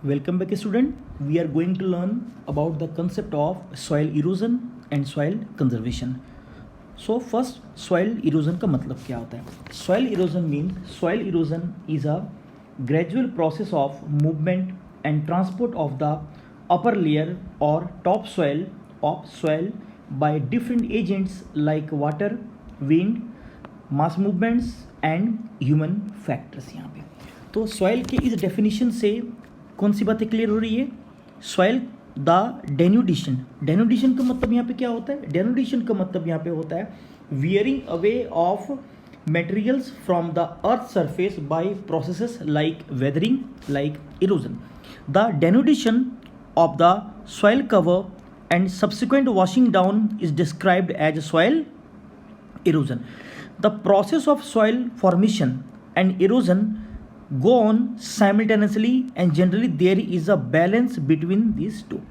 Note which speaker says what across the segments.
Speaker 1: Welcome back student. We are going to learn about the concept of soil erosion and soil conservation. So first soil erosion का मतलब क्या होता है? Soil erosion means soil erosion is a gradual process of movement and transport of the upper layer or topsoil of soil by different agents like water, wind, mass movements and human factors. यहाँ पे तो soil के इस definition से कौन सी बातें clear हो रही है? सॉइल द डेनुडिशन का मतलब यहाँ पे क्या होता है? डेनुडिशन का मतलब यहाँ पे होता है wearing away of materials from the earth surface by processes like weathering, like erosion. The denudation of the soil cover and subsequent washing down is described as soil erosion. The process of soil formation and erosion go on simultaneously and generally there is a balance between these two.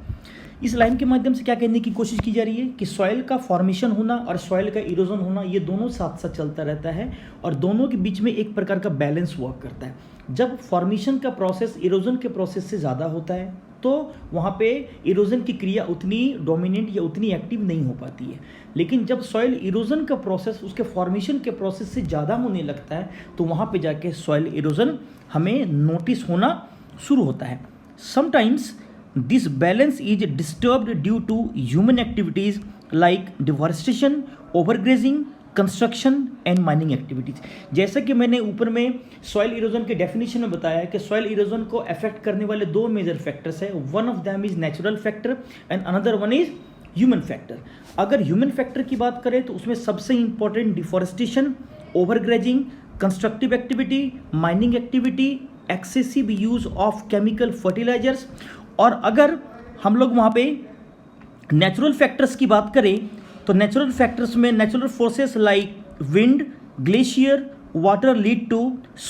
Speaker 1: इस line के माध्यम से क्या कहने की कोशिश की जा रही है कि सॉइल का फॉर्मेशन होना और सॉइल का इरोजन होना ये दोनों साथ साथ चलता रहता है और दोनों के बीच में एक प्रकार का बैलेंस वर्क करता है. जब फॉर्मेशन का प्रोसेस इरोजन के प्रोसेस से ज़्यादा होता है तो वहाँ पे इरोजन की क्रिया उतनी डोमिनेंट या उतनी एक्टिव नहीं हो पाती है. लेकिन जब सॉइल इरोजन का प्रोसेस उसके फॉर्मेशन के प्रोसेस से ज़्यादा होने लगता है तो वहाँ पे जाके सॉइल इरोजन हमें नोटिस होना शुरू होता है. Sometimes this balance is disturbed due to human activities like deforestation, overgrazing, construction and mining activities. जैसा कि मैंने ऊपर में सॉइल इरोजन के डेफिनेशन में बताया कि सॉइल इरोजन को अफेक्ट करने वाले दो मेजर फैक्टर्स है. One of them is natural factor and another one is human factor. अगर ह्यूमन फैक्टर की बात करें तो उसमें सबसे important deforestation, overgrazing, constructive activity, mining activity, excessive use of chemical fertilisers. और अगर हम लोग वहाँ पे नेचुरल फैक्टर्स की बात करें तो नेचुरल फैक्टर्स में natural forces like wind, glacier, water lead to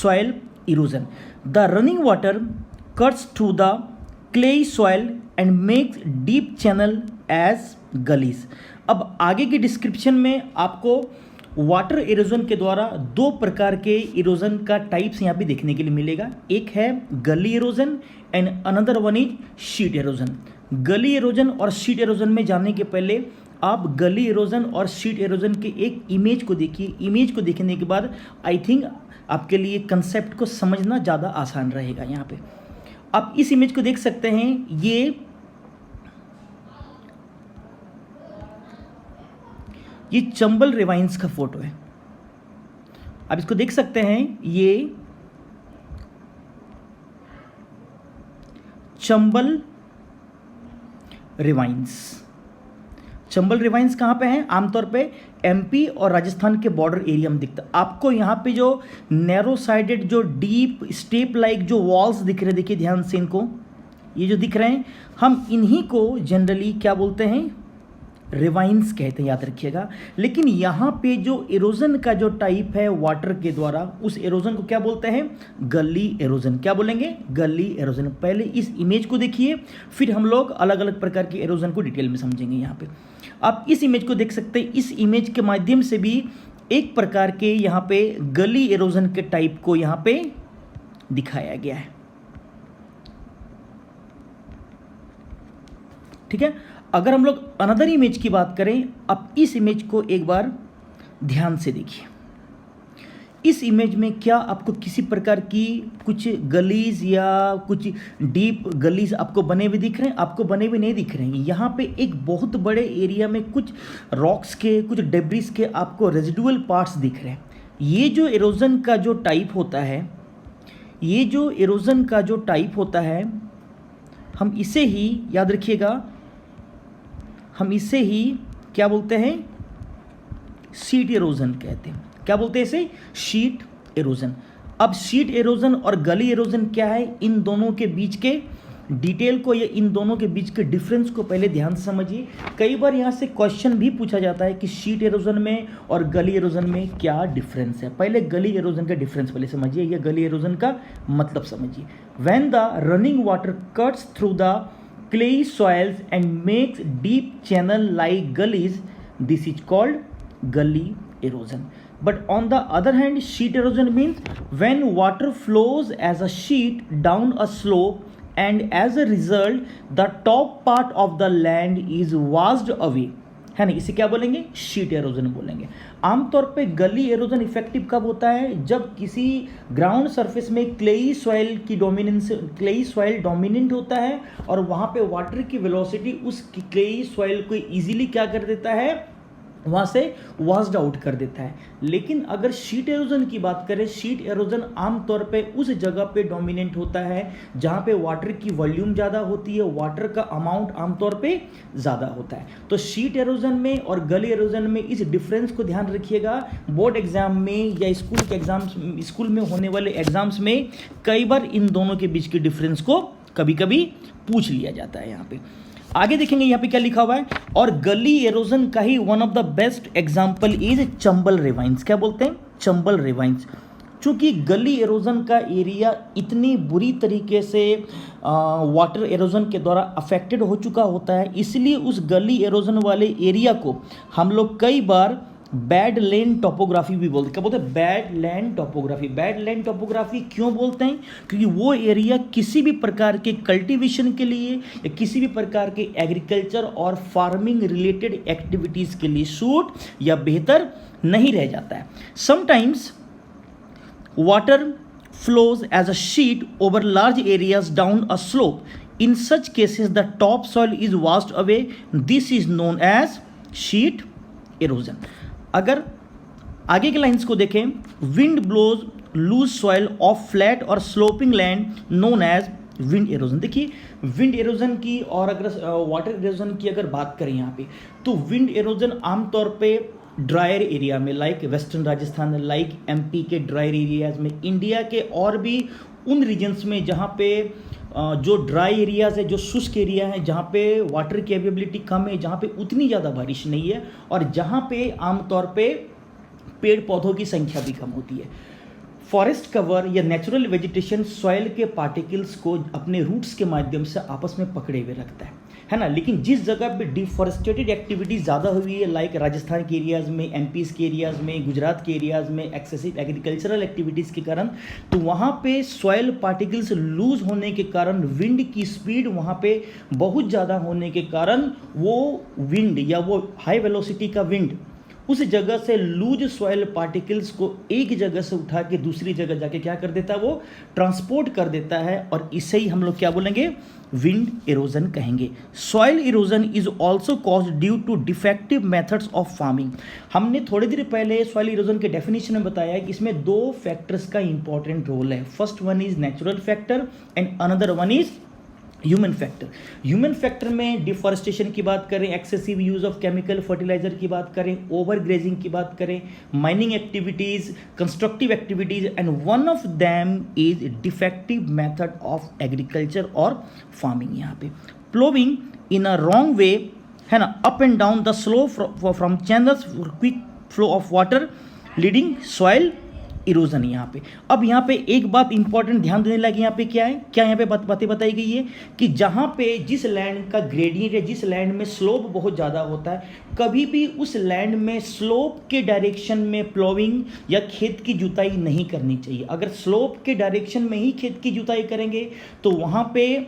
Speaker 1: soil erosion. The running water cuts through the clayey soil and makes deep channel as gullies. अब आगे की डिस्क्रिप्शन में आपको वाटर इरोजन के द्वारा दो प्रकार के इरोजन का टाइप्स यहाँ पे देखने के लिए मिलेगा. एक है गली erosion and another one is sheet erosion. गली इरोजन और शीट इरोजन में जाने के पहले आप गली इरोजन और शीट इरोजन के एक इमेज को देखिए. इमेज को देखने के बाद आई थिंक आपके लिए कंसेप्ट को समझना ज़्यादा आसान रहेगा. यहाँ पे आप इस इमेज को देख सकते हैं. ये चंबल रिवाइंस का फोटो है. आप इसको देख सकते हैं. ये चंबल रिवाइंस कहाँ पे है? आमतौर पे एमपी और राजस्थान के बॉर्डर एरिया में दिखता है. आपको यहाँ पे जो नैरो साइडेड जो डीप स्टेप लाइक जो वॉल्स दिख रहे हैं, देखिए ध्यान से इनको, ये जो दिख रहे हैं हम इन्हीं को जनरली क्या बोलते हैं? रिवाइंस कहते हैं, याद रखिएगा. लेकिन यहाँ पे जो इरोजन का जो टाइप है वाटर के द्वारा उस इरोजन को क्या बोलते हैं? गली इरोजन. क्या बोलेंगे? गली इरोजन. पहले इस इमेज को देखिए फिर हम लोग अलग अलग प्रकार के इरोजन को डिटेल में समझेंगे. यहाँ पे आप इस इमेज को देख सकते हैं. इस इमेज के माध्यम से भी एक प्रकार के यहाँ पे गली इरोजन के टाइप को यहाँ पे दिखाया गया है. ठीक है. अगर हम लोग अनदर इमेज की बात करें, अब इस इमेज को एक बार ध्यान से देखिए. इस इमेज में क्या आपको किसी प्रकार की कुछ गलीज या कुछ डीप गलीज आपको बने हुए दिख रहे हैं? आपको बने हुए नहीं दिख रहे हैं. यहाँ पे एक बहुत बड़े एरिया में कुछ रॉक्स के, कुछ डेब्रिस के आपको रेजिडुअल पार्ट्स दिख रहे हैं. ये जो इरोजन का जो टाइप होता है, हम इसे ही याद रखिएगा, हम इसे ही क्या बोलते हैं? शीट इरोजन कहते हैं. क्या बोलते हैं इसे? Sheet erosion. अब शीट इरोजन और गली इरोजन क्या है? इन दोनों के बीच के डिटेल को या इन दोनों के बीच के डिफरेंस को पहले ध्यान से समझिए. कई बार यहाँ से क्वेश्चन भी पूछा जाता है कि शीट इरोजन में और गली इरोजन में क्या डिफरेंस है. पहले गली इरोजन का डिफरेंस पहले समझिए या गली इरोजन का मतलब समझिए. When the running water cuts through the clay soils and makes deep channel like gullies, this is called gully erosion. But on the other hand, sheet erosion means when water flows as a sheet down a slope and as a result the top part of the land is washed away, है ना, इसे क्या बोलेंगे, sheet halogen बोलेंगे। आमतौर पे गली halogen effective कब होता है, जब किसी ग्राउंड सरफेस में क्लेई सॉइल डोमिनेंट होता है और वहाँ पे वाटर की वेलोसिटी उस क्लेई सॉइल को इजीली क्या कर देता है, वहाँ से वॉश्ड आउट कर देता है। लेकिन अगर शीट एरोजन की बात करें, शीट एरोजन आमतौर पे उस जगह पे डोमिनेंट होता है जहाँ पे वाटर की वॉल्यूम ज़्यादा होती है, वाटर का अमाउंट आमतौर पे ज़्यादा होता है। तो शीट एरोजन में और गली एरोजन में इस डिफरेंस को ध्यान रखिएगा। बोर्ड एग्जाम में या स्कूल में होने वाले एग्जाम्स में कई बार इन दोनों के बीच के डिफरेंस को कभी कभी पूछ लिया जाता है। यहाँ पे आगे देखेंगे, यहाँ पे क्या लिखा हुआ है, और गली एरोजन का ही one of the best example is Chambal ravines. क्या बोलते हैं, चंबल रेवाइंस। चूंकि गली एरोजन का एरिया इतनी बुरी तरीके से वाटर एरोजन के द्वारा अफेक्टेड हो चुका होता है, इसलिए उस गली एरोजन वाले एरिया को हम लोग कई बार बैड लैंड टोपोग्राफी भी बोलते हैं। क्या बोलते हैं, bad land topography. Bad land topography क्यों बोलते हैं, क्योंकि वो एरिया किसी भी प्रकार के कल्टीवेशन के लिए या किसी भी प्रकार के एग्रीकल्चर और फार्मिंग रिलेटेड एक्टिविटीज़ के लिए सूट या बेहतर नहीं रह जाता है। Sometimes water flows as a sheet over large areas down a slope. In such cases, the topsoil is washed away. This is known as sheet erosion. अगर आगे के लाइंस को देखें, wind blows loose soil off flat और sloping land known as wind erosion. देखिए wind erosion की और अगर वाटर एरोजन की अगर बात करें यहाँ पे, तो विंड एरोजन आमतौर पे ड्रायर एरिया में, like western Rajasthan, like MP के ड्रायर एरियाज में, इंडिया के और भी उन रीजन्स में जहाँ पे जो ड्राई एरियाज है, जो शुष्क एरिया है, जहाँ पे वाटर की अवेलेबिलिटी कम है, जहाँ पे उतनी ज़्यादा बारिश नहीं है और जहाँ पे आमतौर पे पेड़ पौधों की संख्या भी कम होती है। फॉरेस्ट कवर या नेचुरल वेजिटेशन सॉइल के पार्टिकल्स को अपने रूट्स के माध्यम से आपस में पकड़े हुए रखता है ना। लेकिन जिस जगह पे डिफॉरेस्टेटेड एक्टिविटी ज़्यादा हुई है, लाइक राजस्थान के एरियाज़ में, एमपीज़ के एरियाज़ में, गुजरात के एरियाज़ में एक्सेसिव एग्रीकल्चरल एक्टिविटीज़ के कारण, तो वहाँ पे सॉइल पार्टिकल्स लूज होने के कारण, विंड की स्पीड वहाँ पे बहुत ज़्यादा होने के कारण, वो विंड या वो हाई वेलोसिटी का विंड उस जगह से लूज सॉइल पार्टिकल्स को एक जगह से उठा के दूसरी जगह जाके क्या कर देता है, वो ट्रांसपोर्ट कर देता है और इसे ही हम लोग क्या बोलेंगे, विंड इरोजन कहेंगे। Soil erosion is also caused due to defective methods of farming. हमने थोड़ी देर पहले सॉइल इरोजन के डेफिनेशन में बताया कि इसमें दो फैक्टर्स का इंपॉर्टेंट रोल है। First one is natural factor and another one is human factor. Human factor में डिफॉरेस्टेशन की बात करें, excessive use of chemical fertiliser की बात करें, ओवर ग्रेजिंग की बात करें, mining activities, constructive activities, and one of them is defective method of agriculture और फार्मिंग। यहाँ पे ploughing in a wrong way, है ना, up and down the slope from channels for quick flow of water leading soil erosion. यहाँ पे अब यहाँ पे एक बात इंपॉर्टेंट ध्यान देने लगे, यहाँ पे क्या है, क्या यहाँ पे बातें बताई गई है कि जहाँ पे जिस लैंड का ग्रेडियंट है, जिस लैंड में स्लोप बहुत ज़्यादा होता है, कभी भी उस लैंड में स्लोप के डायरेक्शन में प्लोविंग या खेत की जुताई नहीं करनी चाहिए। अगर स्लोप के डायरेक्शन में ही खेत की जुताई करेंगे तो वहाँ पे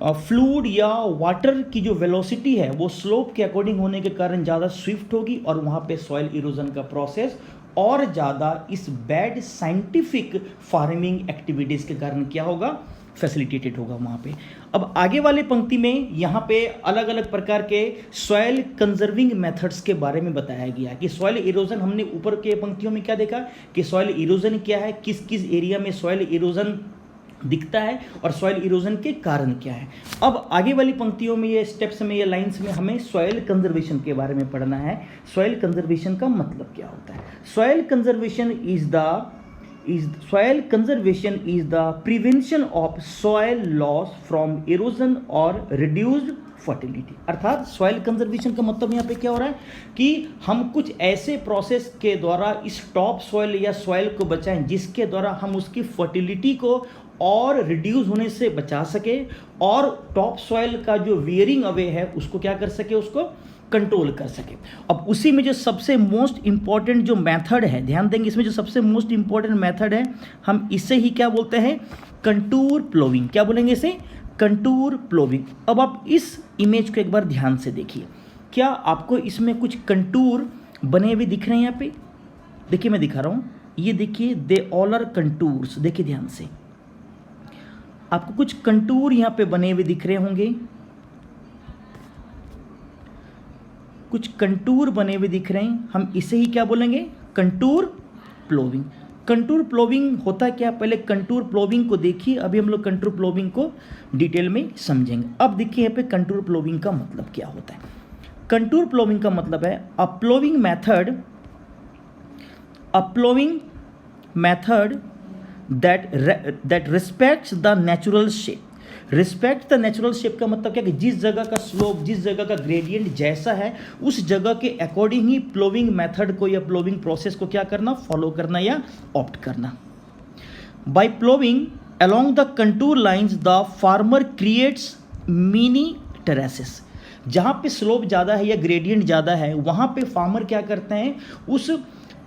Speaker 1: फ्लूड या वाटर की जो वेलोसिटी है वो स्लोप के अकॉर्डिंग होने के कारण ज़्यादा स्विफ्ट होगी और वहाँ पे सॉइल इरोजन का प्रोसेस और ज़्यादा इस बैड साइंटिफिक फार्मिंग एक्टिविटीज़ के कारण क्या होगा, फैसिलिटेटेड होगा वहाँ पे। अब आगे वाले पंक्ति में यहाँ पे अलग अलग प्रकार के सॉइल कंजर्विंग मेथड्स के बारे में बताया गया है कि सॉइल इरोजन, हमने ऊपर के पंक्तियों में क्या देखा कि सॉइल इरोजन क्या है, किस किस एरिया में सॉइल इरोजन दिखता है और सॉइल इरोजन के कारण क्या है। अब आगे वाली पंक्तियों में, ये स्टेप्स में, ये लाइंस में हमें सॉइल कंजर्वेशन के बारे में पढ़ना है। सॉइल कंजर्वेशन का मतलब क्या होता है। Soil conservation is the prevention of soil loss from erosion और रिड्यूस्ड फर्टिलिटी। अर्थात सॉइल कंजर्वेशन का मतलब यहाँ पे क्या हो रहा है कि हम कुछ ऐसे प्रोसेस के द्वारा इस टॉप सॉइल या सॉइल को बचाएं जिसके द्वारा हम उसकी फर्टिलिटी को और रिड्यूस होने से बचा सके और टॉप सॉइल का जो वियरिंग अवे है उसको क्या कर सके, उसको कंट्रोल कर सके। अब उसी में जो सबसे मोस्ट इंपॉर्टेंट जो मेथड है, ध्यान देंगे, इसमें जो सबसे मोस्ट इंपॉर्टेंट मेथड है, हम इसे ही क्या बोलते हैं, कंटूर प्लोविंग। क्या बोलेंगे इसे, कंटूर प्लोविंग। अब आप इस इमेज को एक बार ध्यान से देखिए, क्या आपको इसमें कुछ कंटूर बने हुए दिख रहे हैं? यहाँ पे देखिए, मैं दिखा रहा हूँ, ये देखिए, दे ऑल आर कंटूर्स। देखिए ध्यान से, आपको कुछ कंटूर यहाँ पे बने हुए दिख रहे होंगे, कुछ कंटूर बने हुए दिख रहे हैं। हम इसे ही क्या बोलेंगे? कंटूर प्लोविंग। कंटूर प्लोविंग होता क्या? पहले कंटूर प्लोविंग को देखिए, अभी हम लोग कंटूर प्लोविंग को डिटेल में समझेंगे। अब देखिए यहाँ पे कंटूर प्लोविंग का मतलब क्या होता है। कंटूर प्लोविंग का मतलब है a ploughing method that respects the natural shape। Respect the natural shape का मतलब क्या कि जिस जगह का स्लोप, जिस जगह का ग्रेडियंट जैसा है, उस जगह के अकॉर्डिंग ही प्लोविंग मेथड को या प्लोविंग प्रोसेस को क्या करना, फॉलो करना या ऑप्ट करना। By ploughing along the contour lines the farmer creates mini terraces। जहाँ पे स्लोप ज़्यादा है या ग्रेडियंट ज़्यादा है, वहाँ पे फार्मर क्या करते हैं, उस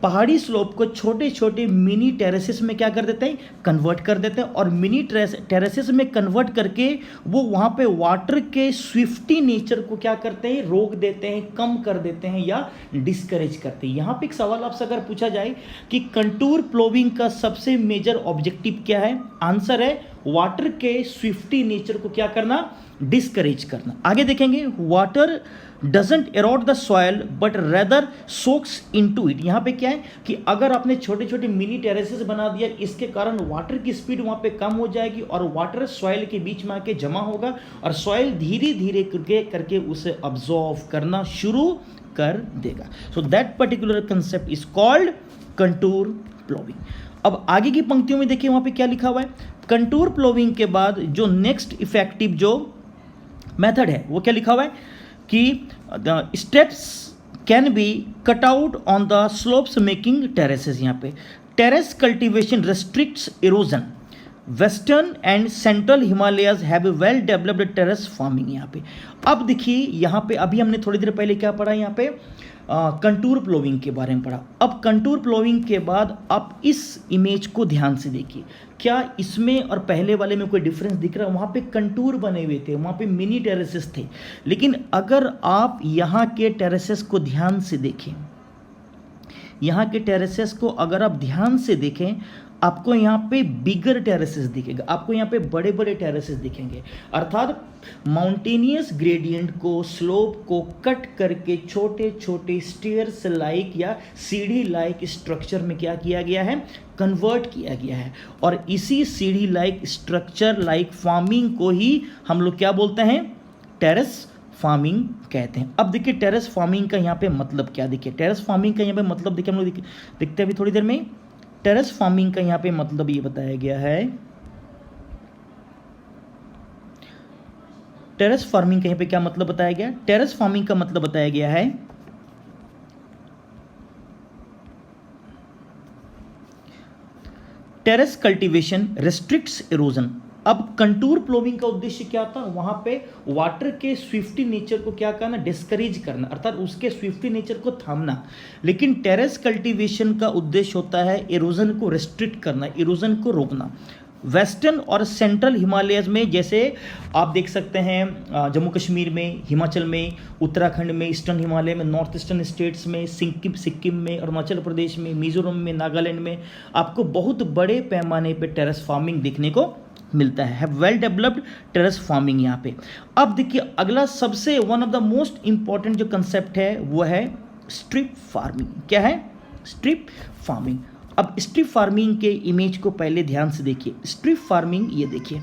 Speaker 1: पहाड़ी स्लोप को छोटे छोटे मिनी टेरेसेस में क्या कर देते हैं, कन्वर्ट कर देते हैं। और मिनी टेरेसेस में कन्वर्ट करके वो वहाँ पे वाटर के स्विफ्टी नेचर को क्या करते हैं, रोक देते हैं, कम कर देते हैं या डिस्करेज करते हैं। यहाँ पे एक सवाल आपसे अगर पूछा जाए कि कंटूर प्लोविंग का सबसे मेजर ऑब्जेक्टिव क्या है, आंसर है वाटर के स्विफ्टी नेचर को क्या करना, डिस्करेज करना। आगे देखेंगे, water doesn't arrowed the soil but rather socks into it. यहाँ पे क्या है कि अगर आपने छोटे छोटे मिनी टेरेसेस बना दिया, इसके कारण वाटर की स्पीड वहाँ पे कम हो जाएगी और वाटर सॉयल के बीच में आके जमा होगा और सॉयल धीरे धीरे करके उसे अब्जॉर्व करना शुरू कर देगा। So that particular concept is called contour ploughing. अब आगे की पंक्तियों में देखिए, वहाँ पे क्या लिखा हुआ है। कंटूर प्लोविंग के बाद जो नेक्स्ट इफेक्टिव जो मेथड है वो क्या लिखा हुआ है कि steps can be cut out on the slopes making terraces. यहाँ पे terrace cultivation restricts erosion. Western and central Himalayas have well developed terrace farming. यहाँ पे अब देखिए, यहाँ पे अभी हमने थोड़ी देर पहले क्या पढ़ा, यहाँ पे कंटूर प्लोविंग के बारे में पढ़ा। अब कंटूर प्लोविंग के बाद आप इस इमेज को ध्यान से देखिए, क्या इसमें और पहले वाले में कोई डिफरेंस दिख रहा है? वहाँ पे कंटूर बने हुए थे, वहाँ पे मिनी टेरेसेस थे, लेकिन अगर आप यहाँ के टेरेसेस को ध्यान से देखें, यहाँ के टेरेसेस को अगर आप ध्यान से देखें, आपको यहाँ पे बिगर टेरेसेस दिखेगा, आपको यहाँ पे बड़े बड़े टेरेसेस दिखेंगे। अर्थात माउंटेनियस ग्रेडियंट को, स्लोप को कट करके छोटे छोटे स्टेयर्स लाइक या सीढ़ी लाइक स्ट्रक्चर में क्या किया गया है, कन्वर्ट किया गया है। और इसी सीढ़ी लाइक स्ट्रक्चर लाइक फार्मिंग को ही हम लोग क्या बोलते हैं, टेरेस फार्मिंग कहते हैं। अब देखिए टेरेस फार्मिंग का यहाँ पे मतलब क्या, देखिए टेरेस फार्मिंग का यहाँ पे मतलब देखिए, हम लोग देखते हैं अभी थोड़ी देर में। टेरेस फार्मिंग का यहाँ पे मतलब ये बताया गया है, टेरेस फार्मिंग का यहाँ पे क्या मतलब बताया गया, टेरेस फार्मिंग का मतलब बताया गया है टेरेस कल्टीवेशन रेस्ट्रिक्ट्स इरोजन। अब कंटूर प्लोविंग का उद्देश्य क्या था, वहां पे वाटर के स्विफ्टी नेचर को क्या करना, डिस्करेज करना, अर्थात उसके स्विफ्टी नेचर को थामना। लेकिन टेरेस कल्टीवेशन का उद्देश्य होता है इरोजन को रेस्ट्रिक्ट करना, इरोजन को रोकना। वेस्टर्न और सेंट्रल हिमालयज में, जैसे आप देख सकते हैं जम्मू कश्मीर में, हिमाचल में, उत्तराखंड में, ईस्टर्न हिमालय में, नॉर्थ ईस्टर्न स्टेट्स में, सिक्किम में, अरुणाचल प्रदेश में, मिजोरम में, नागालैंड में आपको बहुत बड़े पैमाने पे टेरेस फार्मिंग देखने को मिलता है वेल डेवलप्ड टेरेस फार्मिंग यहाँ पे। अब देखिए अगला सबसे one of the most important जो कंसेप्ट है वो है स्ट्रिप फार्मिंग। क्या है? Strip farming. अब स्ट्रिप फार्मिंग के इमेज को पहले ध्यान से देखिए। स्ट्रिप फार्मिंग, ये देखिए,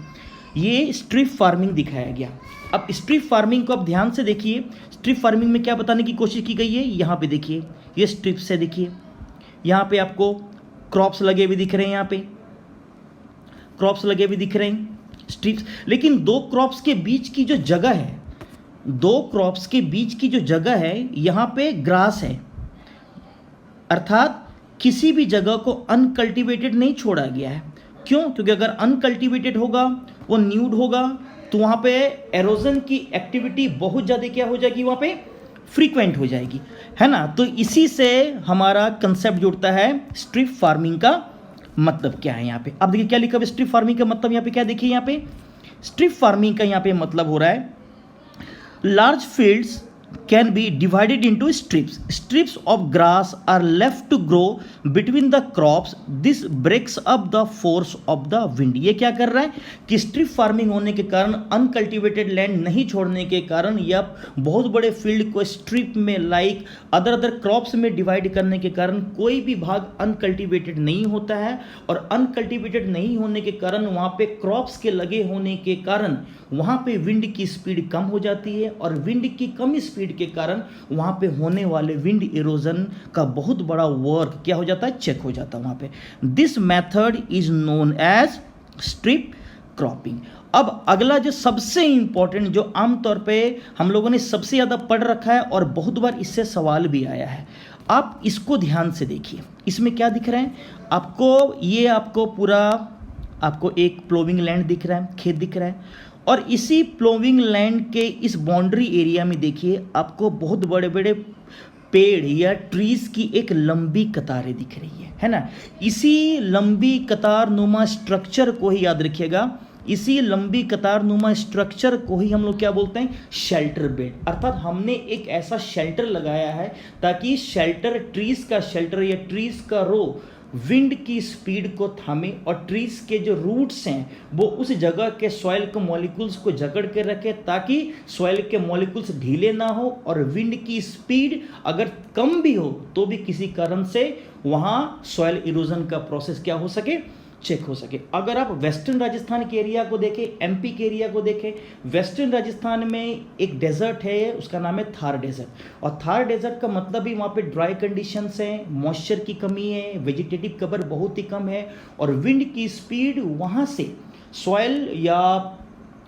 Speaker 1: ये स्ट्रिप फार्मिंग दिखाया गया। अब स्ट्रिप फार्मिंग को आप ध्यान से देखिए, स्ट्रिप फार्मिंग में क्या बताने की कोशिश की गई है, यहाँ पे देखिए, ये स्ट्रिप्स है, देखिए यहाँ पे आपको क्रॉप्स लगे हुए दिख रहे हैं, यहाँ पे क्रॉप्स लगे हुए दिख रहे हैं, स्ट्रिप्स। लेकिन दो क्रॉप्स के बीच की जो जगह है, दो क्रॉप्स के बीच की जो जगह है, यहाँ पे ग्रास है, अर्थात किसी भी जगह को अनकल्टिवेटेड नहीं छोड़ा गया है। क्यों? क्योंकि अगर अनकल्टिवेटेड होगा, वो न्यूड होगा, तो वहाँ पे एरोजन की एक्टिविटी बहुत ज़्यादा क्या हो जाएगी, वहाँ पे फ्रीक्वेंट हो जाएगी, है ना। तो इसी से हमारा कंसेप्ट जुड़ता है स्ट्रिप फार्मिंग का मतलब क्या है यहाँ पे। अब देखिए क्या लिखा है स्ट्रिप फार्मिंग का मतलब, यहाँ पे क्या देखिए, यहाँ पे स्ट्रिप फार्मिंग का यहाँ पे मतलब हो रहा है large fields can be divided into strips. Strips of grass are left to grow between the crops. This breaks up the force of the wind. ये क्या कर रहा है कि स्ट्रिप फार्मिंग होने के कारण, अनकल्टिवेटेड लैंड नहीं छोड़ने के कारण या बहुत बड़े फील्ड को स्ट्रिप में लाइक अदर क्रॉप्स में डिवाइड करने के कारण कोई भी भाग अनकल्टिवेटेड नहीं होता है, और अनकल्टिवेटेड नहीं होने के कारण वहाँ पे क्रॉप्स के लगे होने के कारण वहाँ पे विंड की स्पीड कम हो जाती है, और विंड की कम स्पीड के कारण वहाँ पे होने वाले विंड इरोजन का बहुत बड़ा वर्क क्या हो जाता है, चेक हो जाता है वहाँ पे। This method is known as strip cropping. अब अगला जो सबसे इंपॉर्टेंट, जो आमतौर पे हम लोगों ने सबसे ज़्यादा पढ़ रखा है और बहुत बार इससे सवाल भी आया है, आप इसको ध्यान से देखिए। इसमें क्या दिख रहा है आपको, ये आपको पूरा आपको एक प्लोविंग लैंड दिख रहा है, खेत दिख रहा है, और इसी प्लोविंग लैंड के इस बाउंड्री एरिया में देखिए आपको बहुत बड़े बड़े पेड़ या ट्रीज की एक लंबी कतारें दिख रही है ना। इसी लंबी कतार नुमा स्ट्रक्चर को ही याद रखिएगा, इसी लंबी कतार नुमा स्ट्रक्चर को ही हम लोग क्या बोलते हैं, शेल्टर बेड। अर्थात हमने एक ऐसा शेल्टर लगाया है ताकि शेल्टर, ट्रीज का शेल्टर या ट्रीज का रो विंड की स्पीड को थामे, और ट्रीज के जो रूट्स हैं वो उस जगह के सॉइल के मॉलिक्यूल्स को जकड़ के रखे ताकि सॉइल के मॉलिक्यूल्स ढीले ना हो, और विंड की स्पीड अगर कम भी हो तो भी किसी कारण से वहाँ सॉइल इरोजन का प्रोसेस क्या हो सके, चेक हो सके। अगर आप वेस्टर्न राजस्थान के एरिया को देखें, एमपी के एरिया को देखें, वेस्टर्न राजस्थान में एक डेजर्ट है, उसका नाम है थार डेजर्ट, और थार डेजर्ट का मतलब भी वहाँ पे ड्राई कंडीशंस हैं, मॉइस्चर की कमी है, वेजिटेटिव कवर बहुत ही कम है, और विंड की स्पीड वहाँ से सॉइल या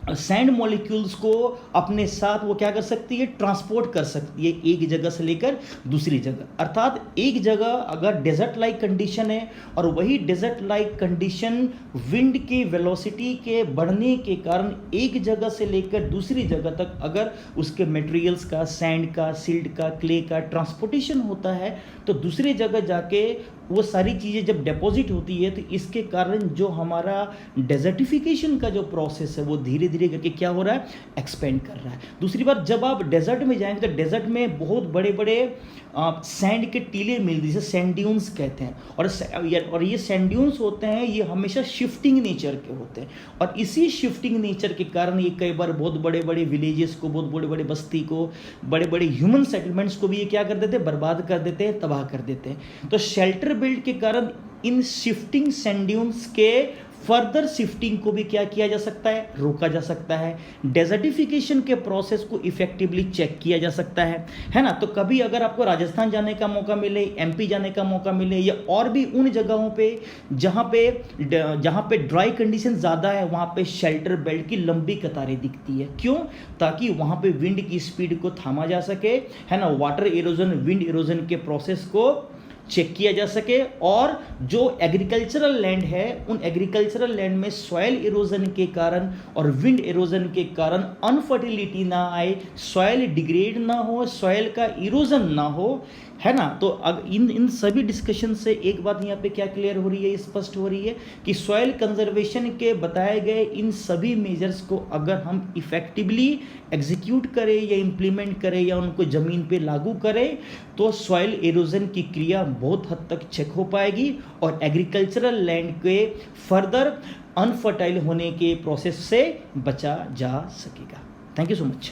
Speaker 1: सैंड मॉलिक्यूल्स को अपने साथ वो क्या कर सकती है, ट्रांसपोर्ट कर सकती है एक जगह से लेकर दूसरी जगह। अर्थात एक जगह अगर डेजर्ट लाइक कंडीशन है और वही डेजर्ट लाइक कंडीशन विंड के वेलोसिटी के बढ़ने के कारण एक जगह से लेकर दूसरी जगह तक अगर उसके मटेरियल्स का, सैंड का, सिल्ट का, क्ले का ट्रांसपोर्टेशन होता है तो दूसरी जगह जाके वो सारी चीज़ें जब डिपॉजिट होती है तो इसके कारण जो हमारा डेजर्टिफिकेशन का जो प्रोसेस है वो धीरे धीरे करके क्या हो रहा है, एक्सपेंड कर रहा है। दूसरी बात, जब आप डेजर्ट में जाएंगे तो डेजर्ट में बहुत बड़े बड़े सैंड के टीले मिलते हैं, जिसे सैंड ड्यून्स कहते हैं, और ये सैंड ड्यून्स होते हैं, ये हमेशा शिफ्टिंग नेचर के होते हैं, और इसी शिफ्टिंग नेचर के कारण ये कई बार बहुत बड़े बड़े विलेजेस को, बहुत बड़े बड़े बस्ती को, बड़े बड़े ह्यूमन सेटलमेंट्स को भी ये क्या कर देते हैं, बर्बाद कर देते हैं, तबाह कर देते हैं। तो शेल्टर बिल्ड के कारण इन शिफ्टिंग सैंड ड्यून्स के फर्दर शिफ्टिंग को भी क्या किया जा सकता है, रोका जा सकता है। डेजर्टिफिकेशन के प्रोसेस को इफेक्टिवली चेक किया जा सकता है ना। तो कभी अगर आपको राजस्थान जाने का मौका मिले, एमपी जाने का मौका मिले, या और भी उन जगहों पे जहाँ पे ड्राई कंडीशन ज़्यादा है, वहाँ पे शेल्टर बेल्ट की लंबी कतारें दिखती है। क्यों? ताकि वहाँ पे विंड की स्पीड को थामा जा सके, है ना, वाटर इरोजन, विंड इरोजन के प्रोसेस को चेक किया जा सके, और जो एग्रीकल्चरल लैंड है उन एग्रीकल्चरल लैंड में सॉइल इरोजन के कारण और विंड इरोजन के कारण अनफर्टिलिटी ना आए, सॉइल डिग्रेड ना हो, सॉइल का इरोजन ना हो, है ना। तो इन सभी डिस्कशन से एक बात यहाँ पे क्या क्लियर हो रही है, स्पष्ट हो रही है कि सॉइल कंजर्वेशन के बताए गए इन सभी मेजर्स को अगर हम इफेक्टिवली एग्जीक्यूट करें या इम्प्लीमेंट करें या उनको ज़मीन पे लागू करें तो सॉइल इरोजन की क्रिया बहुत हद तक चेक हो पाएगी और एग्रीकल्चरल लैंड के फर्दर अनफर्टाइल होने के प्रोसेस से बचा जा सकेगा। Thank you so much.